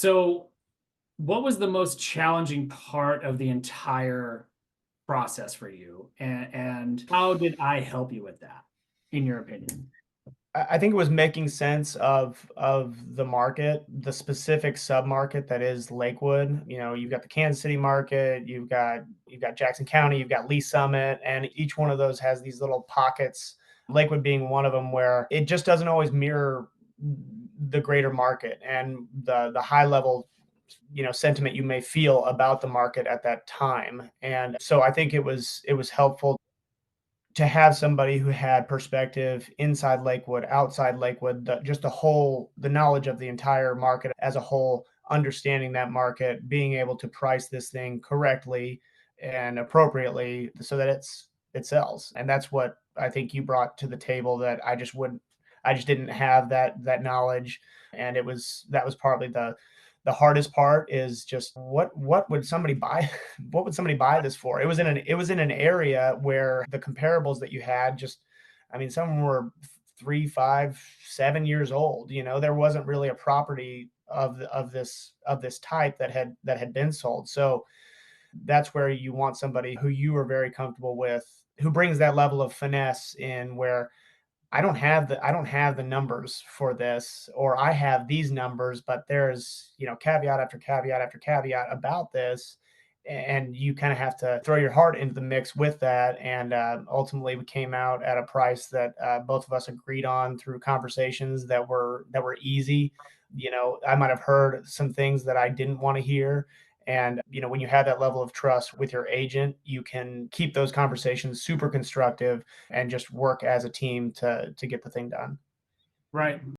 So, what was the most challenging part of the entire process for you? And how did I help you with that, in your opinion? I think it was making sense of the market, the specific sub-market that is Lakewood. You know, you've got the Kansas City market, you've got Jackson County, you've got Lee Summit, and each one of those has these little pockets, Lakewood being one of them, where it just doesn't always mirror the greater market and the high level sentiment you may feel about the market at that time. And so I think it was helpful to have somebody who had perspective inside Lakewood, outside Lakewood, just the knowledge of the entire market as a whole, understanding that market, being able to price this thing correctly and appropriately so that it sells. And that's what I think you brought to the table that I just didn't have that knowledge. And that was probably the hardest part is just what would somebody buy what would somebody buy this for? It was in an area where the comparables that you had just, I mean, some of them were 3, 5, 7 years old. There wasn't really a property of this type that had been sold. So that's where you want somebody who you are very comfortable with, who brings that level of finesse in where I don't have the numbers for this, or I have these numbers, but there's, caveat after caveat after caveat about this. And you kind of have to throw your heart into the mix with that. And ultimately, we came out at a price that both of us agreed on through conversations that were easy. I might have heard some things that I didn't want to hear. And when you have that level of trust with your agent, you can keep those conversations super constructive and just work as a team to get the thing done. Right.